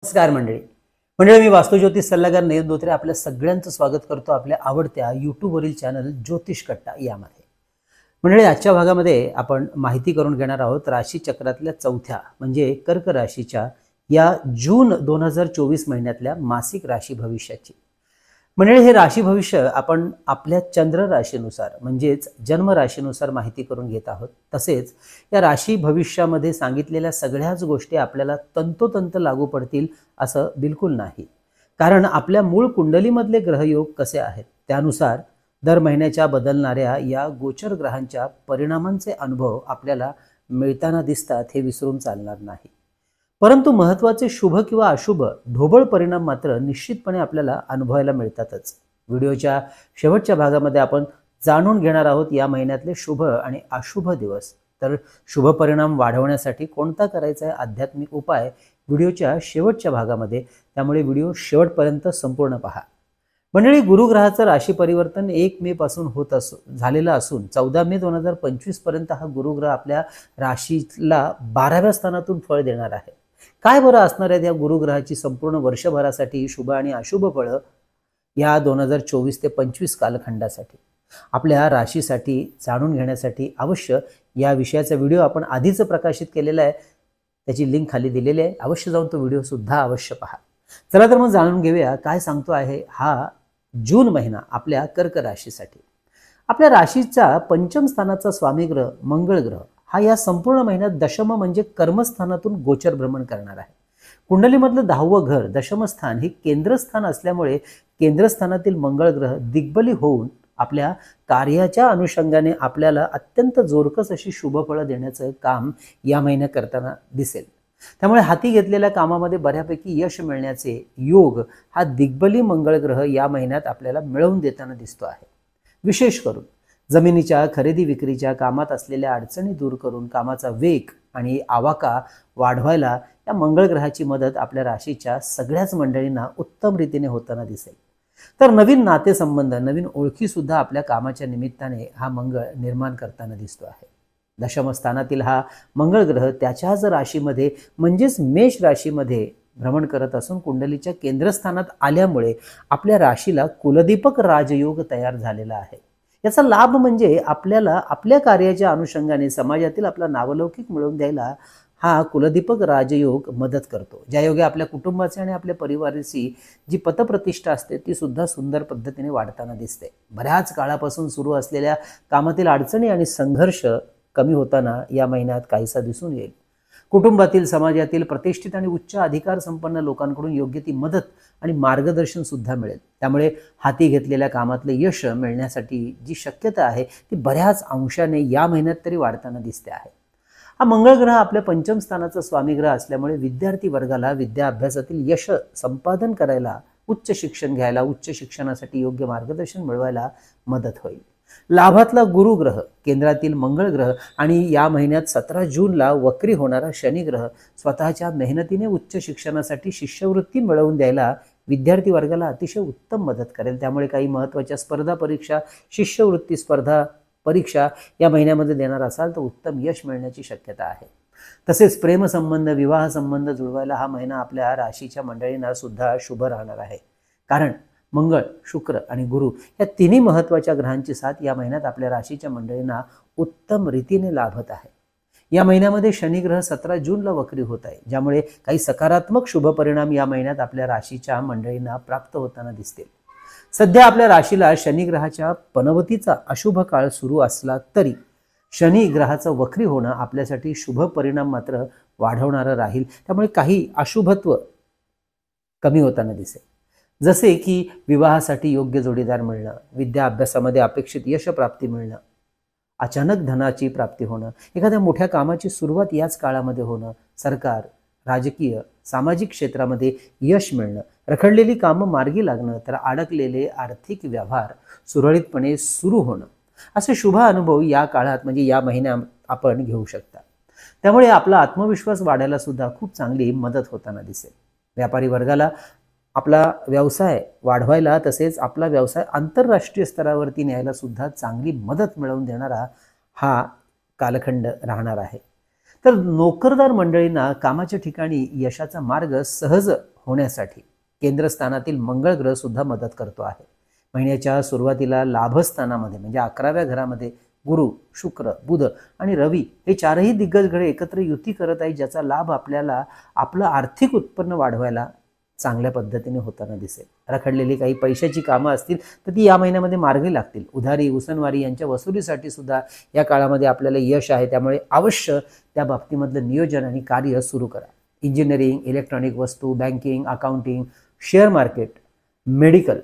नमस्कार मंडळी मी वास्तुज्योतिष सल्लागार नयन धोत्रे आपल्या सगळ्यांचं स्वागत करतो आपल्या आवडत्या यूट्यूबवरील चॅनल ज्योतिष कट्टा यामध्ये। मंडळी, आजच्या भागामध्ये आपण माहिती करून घेणार आहोत राशी चक्रातल्या चौथ्या म्हणजे कर्क राशीच्या या जून 2024 महिन्यातल्या मासिक राशी भविष्याची। मंडळी, हे राशी भविष्य आपण आपल्या चंद्र राशीनुसार म्हणजेच जन्म राशीनुसार माहिती करून घेत आहोत। तसेच या राशी भविष्यामध्ये सांगितलेल्या सगळ्याच गोष्टी आपल्याला तंतोतंत लागू पडतील असं बिलकुल नाही, कारण आपल्या मूळ कुंडलीमधले ग्रहयोग कसे आहेत त्यानुसार दर महिन्याच्या बदलणाऱ्या या गोचर ग्रहांच्या परिणामांचे अनुभव आपल्याला मिळताना दिसतात, हे विसरून चालणार नाही। परंतु महत्त्वाचे शुभ किंवा अशुभ ढोबळ परिणाम मात्र निश्चितपणे आपल्याला अनुभवायला मिळतातच। व्हिडिओच्या शेवटच्या भागामध्ये आपण जाणून घेणार आहोत या महिन्यातले शुभ आणि अशुभ दिवस। तर शुभ परिणाम वाढवण्यासाठी कोणता करायचा आहे आध्यात्मिक उपाय व्हिडिओच्या शेवटच्या भागामध्ये, त्यामुळे व्हिडिओ शेवटपर्यंत संपूर्ण पहा। मंडळी, गुरुग्रहाचं राशी परिवर्तन 1 मे पासून झालेलं असून 14 मे 2025 पर्यंत हा गुरुग्रह आपल्या राशीला 12व्या स्थानातून फळ देणार आहे। काय बरं असणार आहे या गुरुग्रहाची संपूर्ण वर्षभरासाठी शुभ आणि अशुभ फळं या 2024 ते 25 कालखंडासाठी आपल्या राशीसाठी जाणून घेण्यासाठी अवश्य या विषयाचा व्हिडिओ आपण आधीच प्रकाशित केलेला आहे, त्याची लिंक खाली दिलेली आहे, अवश्य जाऊन तो व्हिडिओ सुद्धा अवश्य पहा। चला तर मग जाणून घेऊया काय सांगतो आहे हा जून महिना आपल्या कर्क राशीसाठी। आपल्या राशीचा पंचम स्थानाचा स्वामी ग्रह मंगळ ग्रह हा या संपूर्ण महिन्यात दशम म्हणजे कर्मस्थानातून गोचर भ्रमण करणार आहे। कुंडलीमधलं 10वं घर दशमस्थान हे केंद्रस्थान असल्यामुळे केंद्रस्थानातील मंगळ ग्रह दिग्बली होऊन आपल्या कार्याच्या अनुषंगाने आपल्याला अत्यंत जोरकस अशी शुभफळं देण्याचं काम या महिन्यात करताना दिसेल। त्यामुळे हाती घेतलेल्या कामामध्ये बऱ्यापैकी यश मिळण्याचे योग हा दिग्बली मंगळ ग्रह या महिन्यात आपल्याला मिळवून देताना दिसतो आहे। विशेष करून जमिनीच्या खरेदी विक्रीच्या कामात असलेल्या अडचणी दूर करून कामाचा वेग आणि आवाका वाढवायला या मंगळ ग्रहाची मदत आपल्या राशीच्या सगळ्याच मंडळींना उत्तम रीतीने होताना दिसेल। तर नवीन नातेसंबंध नवीन ओळखी सुद्धा आपल्या कामाच्या निमित्ताने हा मंगळ निर्माण करताना दिसतो आहे। दशम स्थानातील हा मंगळ ग्रह त्याच्याच राशीमध्ये म्हणजेच मेष राशीमध्ये भ्रमण करत असून कुंडलीच्या केंद्रस्थानात आल्यामुळे आपल्या राशीला कुलदीपक राजयोग तयार झालेला आहे। याचा लाभ म्हणजे आपल्याला आपल्या कार्याच्या अनुषंगाने समाजातील आपला नावलौकिक मिळवून द्यायला हा कुलदीपक राजयोग मदत करतो। ज्या योगे आपल्या कुटुंबाचे आणि आपल्या परिवाराची जी पतप्रतिष्ठा असते ती सुद्धा सुंदर पद्धतीने वाढताना दिसते। बऱ्याच काळापासून सुरू असलेल्या कामातील अडचणी आणि संघर्ष कमी होताना या महिन्यात काहीसा दिसून येईल। कुटुंबातील समाजातील प्रतिष्ठित आणि उच्च अधिकार संपन्न लोकांकडून योग्य ती मदत आणि मार्गदर्शन सुद्धा मिळेल। त्यामुळे हाती घेतलेल्या कामातले यश मिळण्यासाठी जी शक्यता आहे ती बऱ्याच अंशाने या महिन्यात तरी वाढताना दिसते आहे। हा मंगळ ग्रह आपल्या पंचम स्थानाचा स्वामी ग्रह असल्यामुळे विद्यार्थी वर्गाला विद्या अभ्यासातील यश संपादन करायला, उच्च शिक्षण घ्यायला, उच्च शिक्षणासाठी योग्य मार्गदर्शन मिळवायला मदत होईल। लाभातला गुरुग्रह केंद्रातील मंगळ ग्रह आणि या महिन्यात 17 जूनला वक्री होणारा शनी ग्रह स्वतःच्या मेहनतीने उच्च शिक्षणासाठी शिष्यवृत्ती मिळवून द्यायला विद्यार्थी वर्गाला अतिशय उत्तम मदत करेल। त्यामुळे काही महत्त्वाच्या स्पर्धा परीक्षा, शिष्यवृत्ती स्पर्धा परीक्षा या महिन्यामध्ये देणार असाल तर उत्तम यश मिळण्याची शक्यता आहे। तसेच प्रेमसंबंध विवाह संबंध जुळवायला हा महिना आपल्या राशीच्या मंडळींना सुद्धा शुभ राहणार आहे, कारण मंगळ, शुक्र आणि गुरु या तिन्ही महत्त्वाच्या ग्रहांची साथ या महिन्यात आपल्या राशीच्या मंडळींना उत्तम रीतीने लाभत आहे। या महिन्यामध्ये शनी ग्रह 17 जूनला वक्री होत आहे, ज्यामुळे काही सकारात्मक शुभ परिणाम या महिन्यात आपल्या राशीच्या मंडळींना प्राप्त होताना दिसतील। सध्या आपल्या राशीला शनी ग्रहाच्या पनवतीचा अशुभ काळ सुरू असला तरी शनी ग्रहाचं वक्री होणं आपल्यासाठी शुभ परिणाम मात्र वाढवणारं राहील। त्यामुळे काही अशुभत्व कमी होताना दिसेल, जसे की विवाहासाठी योग्य जोडीदार मिळणं, विद्या अभ्यासामध्ये अपेक्षित यश प्राप्ती मिळणं, अचानक धनाची प्राप्ती होणं, एखाद्या मोठ्या कामाची सुरुवात याच काळामध्ये होणं, सरकार, राजकीय, सामाजिक क्षेत्रामध्ये यश मिळणं, रखडलेली कामं मार्गी लागणं, तर अडकलेले आर्थिक व्यवहार सुरळीतपणे सुरू होणं, असे शुभ अनुभव या काळात म्हणजे या महिन्यात आपण घेऊ शकता। त्यामुळे आपला आत्मविश्वास वाढायला सुद्धा खूप चांगली मदत होताना दिसेल। व्यापारी वर्गाला आपला व्यवसाय वाढवायला तसेच आपला व्यवसाय आंतरराष्ट्रीय स्तरावरती न्यायला सुद्धा चांगली मदत मिळवून देणारा हा कालखंड राहणार आहे। तर नोकरदार मंडळींना कामाच्या ठिकाणी यशाचा मार्ग सहज होण्यासाठी केंद्रस्थानातील मंगळ ग्रह सुद्धा मदत करतो आहे. महिन्याच्या सुरुवातीला लाभस्थानामध्ये म्हणजे 11व्या घरामध्ये गुरु, शुक्र, बुध आणि रवी हे चारही दिग्गज ग्रह एकत्र युती करत आहेत, ज्याचा लाभ आपल्याला आपलं आर्थिक उत्पन्न वाढवायला चांगल्या पद्धतीने होताना दिसेल. रखडलेली काही पैशाची कामं असतील तर ती या महिन्यामध्ये मार्गी लागतील. उधारी, उसनवारी यांच्या वसुलीसाठी सुद्धा या काळामध्ये आपल्याला यश आहे. त्यामुळे अवश्य त्या बाबतीमधलं नियोजन आणि कार्य सुरू करा. इंजिनिअरिंग, इलेक्ट्रॉनिक वस्तू, banking, accounting, share market, medical,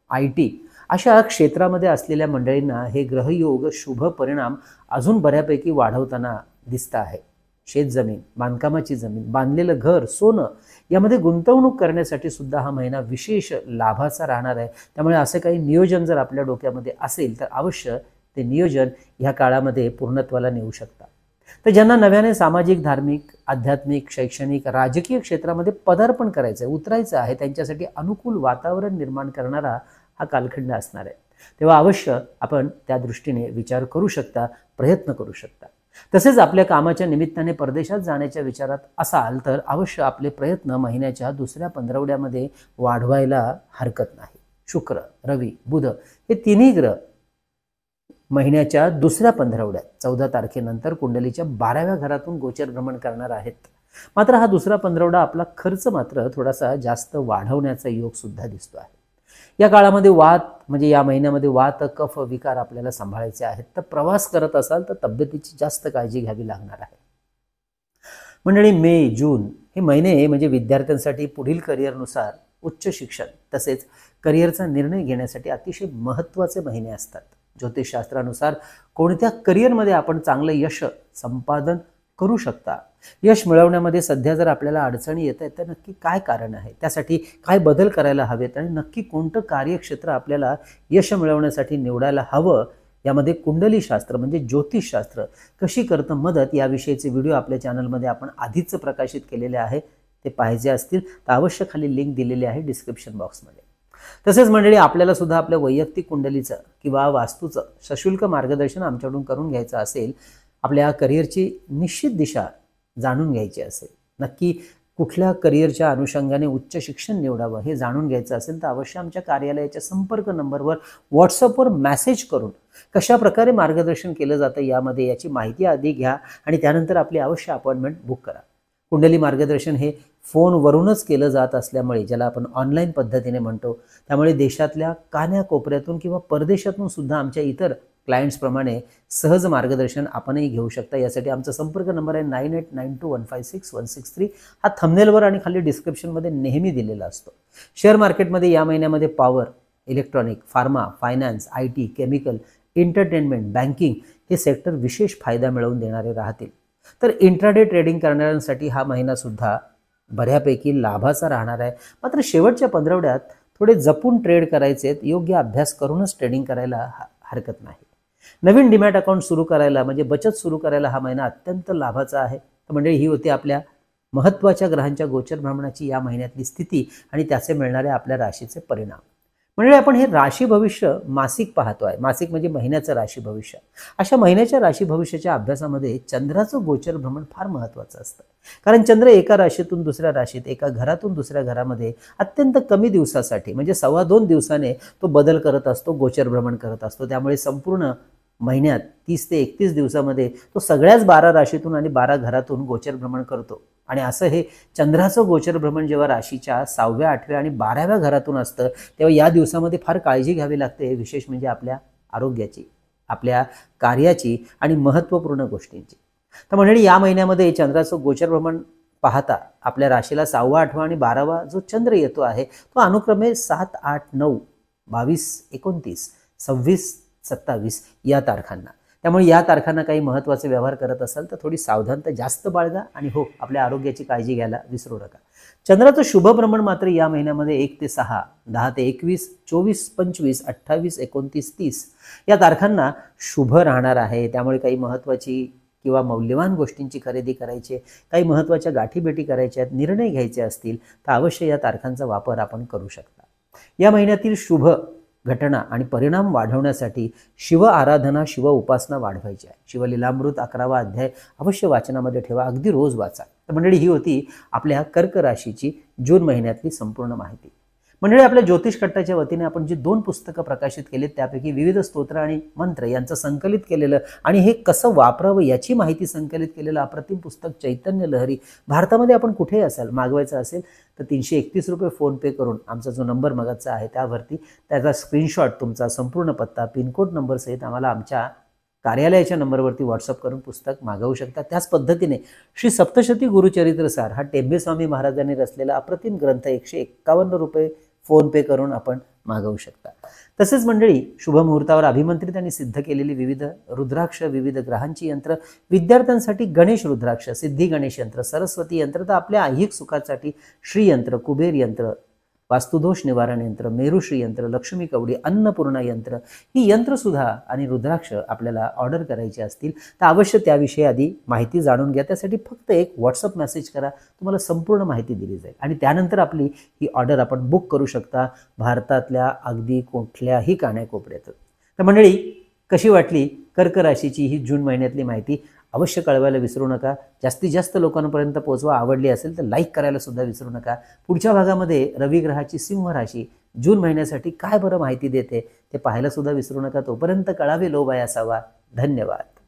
IT अशा क्षेत्रामध्ये असलेल्या मंडळींना हे ग्रहयोग शुभ परिणाम अजून बऱ्यापैकी वाढवताना दिसत आहे. शेतजमीन, बांधकामाची जमीन, बांधलेलं घर, सोनं यामध्ये गुंतवणूक करण्यासाठी सुद्धा हा महिना विशेष लाभाचा राहणार आहे. त्यामुळे असं काही नियोजन जर आपल्या डोक्यामध्ये असेल तर अवश्य ते नियोजन ह्या काळामध्ये पूर्णत्वाला नेऊ शकता. तर ज्यांना नव्याने सामाजिक, धार्मिक, आध्यात्मिक, शैक्षणिक, राजकीय क्षेत्रामध्ये पदार्पण करायचं आहे, उतरायचं आहे, त्यांच्यासाठी अनुकूल वातावरण निर्माण करणारा हा कालखंड असणार आहे. तेव्हा अवश्य आपण त्या दृष्टीने विचार करू शकता, प्रयत्न करू शकता. तसेच आपल्या कामाच्या निमित्ताने परदेशात जाण्याच्या विचारात असाल तर अवश्य आपले प्रयत्न महिन्याच्या दुसऱ्या पंधरवड्यामध्ये वाढवायला हरकत नाही. शुक्र, रवी, बुध हे तिन्ही ग्रह महिन्याच्या दुसऱ्या पंधरवड्यात 14 तारखेनंतर कुंडलीच्या 12व्या घरातून गोचर भ्रमण करणार आहेत. मात्र हा दुसरा पंधरवडा आपला खर्च मात्र थोडासा जास्त वाढवण्याचा योग सुद्धा दिसतो आहे. या काळामध्ये वात म्हणजे या महिन्यामध्ये वात, कफ, विकार आपल्याला सांभाळायचे आहेत. तर प्रवास करत असाल तर तब्येतीची जास्त काळजी घ्यावी लागणार आहे. मंडळी, मे, जून हे महिने म्हणजे विद्यार्थ्यांसाठी पुढील करिअरनुसार उच्च शिक्षण तसेच करिअरचा निर्णय घेण्यासाठी अतिशय महत्त्वाचे महिने असतात. ज्योतिषशास्त्रानुसार कोणत्या करिअरमध्ये आपण चांगलं यश संपादन करू शकता, यश मिळवण्यामध्ये सध्या जर आपल्याला अडचणी येत आहेत तर नक्की काय कारण आहे, त्यासाठी काय बदल करायला हवेत आणि नक्की कोणतं कार्यक्षेत्र आपल्याला यश मिळवण्यासाठी निवडायला हवं, यामध्ये कुंडलीशास्त्र म्हणजे ज्योतिषशास्त्र कशी करतं मदत याविषयीचे व्हिडिओ आपल्या चॅनलमध्ये आपण आधीच प्रकाशित केलेले आहे. ते पाहिजे असतील तर अवश्य खाली लिंक दिलेली आहे डिस्क्रिप्शन बॉक्समध्ये. तसेच मंडळी, आपल्याला सुद्धा आपल्या वैयक्तिक कुंडलीचं किंवा वास्तूचं सशुल्क मार्गदर्शन आमच्याकडून करून घ्यायचं असेल, आपल्या करिअरची निश्चित दिशा जाणून घ्यायची असेल, नक्की कुठल्या करिअरच्या अनुषंगाने उच्च शिक्षण निवडावं हे जाणून घ्यायचं असेल तर अवश्य आमच्या कार्यालयाच्या संपर्क नंबरवर व्हॉट्सअपवर मेसेज करून कशा प्रकारे मार्गदर्शन केलं जातं यामध्ये याची माहिती आधी घ्या आणि त्यानंतर आपली अवश्य अपॉइंटमेंट बुक करा. कुंडली मार्गदर्शन हे फोनवरूनच केलं जात असल्यामुळे, ज्याला आपण ऑनलाईन पद्धतीने म्हणतो, त्यामुळे देशातल्या कान्याकोपऱ्यातून किंवा परदेशातून सुद्धा आमच्या इतर क्लायंट्सप्रमाणे सहज मार्गदर्शन आपणही घेऊ शकता. यासाठी आमचा संपर्क नंबर आहे 9892156163. हा थंबनेलवर आणि खाली डिस्क्रिप्शनमध्ये नेहमी दिलेला असतो. शेअर मार्केटमध्ये या महिन्यामध्ये power, electronic, pharma, finance, IT, chemical, entertainment, banking हे सेक्टर विशेष फायदा मिळवून देणारे राहतील. तर इंट्राडे ट्रेडिंग करणाऱ्यांसाठी हा महिना सुद्धा बऱ्यापैकी लाभाचा राहणार आहे. मात्र शेवटच्या पंधरवड्यात थोडे जपून ट्रेड करायचे, योग्य अभ्यास करूनच ट्रेडिंग करायला हरकत नाही. नवीन डीमॅट अकाउंट सुरू करायला म्हणजे बचत सुरू करायला हा महिना अत्यंत लाभाचा आहे. तर मंडळी, ही होती आपल्या महत्त्वाच्या ग्रहांच्या गोचर भ्रमणाची या महिन्यातली स्थिती आणि त्याचे मिळणारे आपल्या राशीचे परिणाम. म्हणजे आपण हे राशी भविष्य मासिक पाहतो आहे. मासिक म्हणजे महिन्याचं राशी भविष्य. अशा महिन्याच्या राशी भविष्याच्या अभ्यासामध्ये चंद्राचं गोचर भ्रमण फार महत्त्वाचं असतं. कारण चंद्र एका राशीतून दुसऱ्या राशीत, एका घरातून दुसऱ्या घरामध्ये अत्यंत कमी दिवसासाठी म्हणजे 2.25 दिवसाने तो बदल करत असतो, गोचर भ्रमण करत असतो. त्यामुळे संपूर्ण महिन्यात 30 ते 31 दिवसामध्ये तो सगळ्याच 12 राशीतून आणि 12 घरातून गोचर भ्रमण करतो. आणि असं हे चंद्राचं गोचर भ्रमण जेव्हा राशीच्या 6व्या, 8व्या आणि 12व्या घरातून असतं तेव्हा या दिवसामध्ये फार काळजी घ्यावी लागते. विशेष म्हणजे आपल्या आरोग्याची, आपल्या कार्याची आणि महत्त्वपूर्ण गोष्टींची. तर मंडळी, या महिन्यामध्ये चंद्राचं गोचर भ्रमण पाहता आपल्या राशीला 6वा, 8वा आणि 12वा जो चंद्र येतो आहे तो अनुक्रमे 7, 8, 9, 22, 29, 26, 27 या तारखांना. त्यामुळे या तारखांना काही महत्त्वाचे व्यवहार करत असाल तर थोडी सावधानता जास्त बाळगा आणि हो, आपल्या आरोग्याची काळजी घ्यायला विसरू नका. चंद्राचं शुभ भ्रमण मात्र या महिन्यामध्ये 1 ते 6, 10 ते 21, 24, 25, 28, 29, 30 या तारखांना शुभ राहणार आहे. त्यामुळे काही महत्त्वाची किंवा मौल्यवान गोष्टींची खरेदी करायची, काही महत्त्वाच्या गाठीभेटी करायच्या आहेत, निर्णय घ्यायचे असतील तर अवश्य या तारखांचा वापर आपण करू शकता. या महिन्यातील शुभ घटना आणि परिणाम वाढवण्यासाठी शिव आराधना, शिव उपासना वाढवायची आहे. शिवलीलामृत 11वा अध्याय अवश्य वाचनामध्ये ठेवा, अगदी रोज वाचा. तर मंडळी, ही होती आपल्या कर्क राशीची जून महिन्यातली संपूर्ण माहिती. मंडळी, आपल्या ज्योतिष कट्टाच्या वतीने आपण जी 2 पुस्तकं प्रकाशित केलीत त्यापैकी विविध स्तोत्र आणि मंत्र यांचं संकलित केलेलं आणि हे कसं वापरावं याची माहिती संकलित केलेलं अप्रतिम पुस्तक चैतन्य लहरी भारतामध्ये आपण कुठेही असाल, मागवायचं असेल तर ₹331 फोनपे करून आमचा जो नंबर मगाचा आहे त्यावरती त्याचा स्क्रीनशॉट, तुमचा संपूर्ण पत्ता, पिनकोड नंबर सहित आम्हाला आमच्या कार्यालयाच्या नंबरवरती व्हॉट्सअप करून पुस्तक मागवू शकता. त्याच पद्धतीने श्री सप्तशती गुरुचरित्रसार हा टेंबेस्वामी महाराजांनी रचलेला अप्रतिम ग्रंथ ₹151 फोनपे करून आपण मागवू शकता. तसेच मंडळी, शुभमुहूर्तावर अभिमंत्रित आणि सिद्ध केलेली विविध रुद्राक्ष, विविध ग्रहांची यंत्र, विद्यार्थ्यांसाठी गणेश रुद्राक्ष, सिद्धी गणेश यंत्र, सरस्वती यंत्र, तर आपल्या ऐहिक सुखासाठी श्री यंत्र, कुबेर यंत्र, वास्तुदोष निवारण यंत्र, मेरुश्री यंत्र, लक्ष्मी कवडी, अन्नपूर्णा यंत्र, ही यंत्रसुद्धा आणि रुद्राक्ष आपल्याला ऑर्डर करायची असतील तर अवश्य त्याविषयी आधी माहिती जाणून घ्या. त्यासाठी फक्त एक व्हॉट्सअप मेसेज करा, तुम्हाला संपूर्ण माहिती दिली जाईल आणि त्यानंतर आपली ही ऑर्डर आपण बुक करू शकता भारतातल्या अगदी कुठल्याही कानाकोपऱ्यात. तर मंडळी, कशी वाटली कर्क राशीची ही जून महिन्यातली माहिती? अवश्य कळवायला विसरू नका. जास्तीत जास्त लोकांपर्यंत पोहोचवा. आवडली असेल तर लाईक करायला सुद्धा विसरू नका. पुढच्या भागामध्ये रवी ग्रहाची सिंह राशी जून महिन्यासाठी काय बरं माहिती देते ते पाहायला सुद्धा विसरू नका. तोपर्यंत कळावे लोभ असावा. धन्यवाद.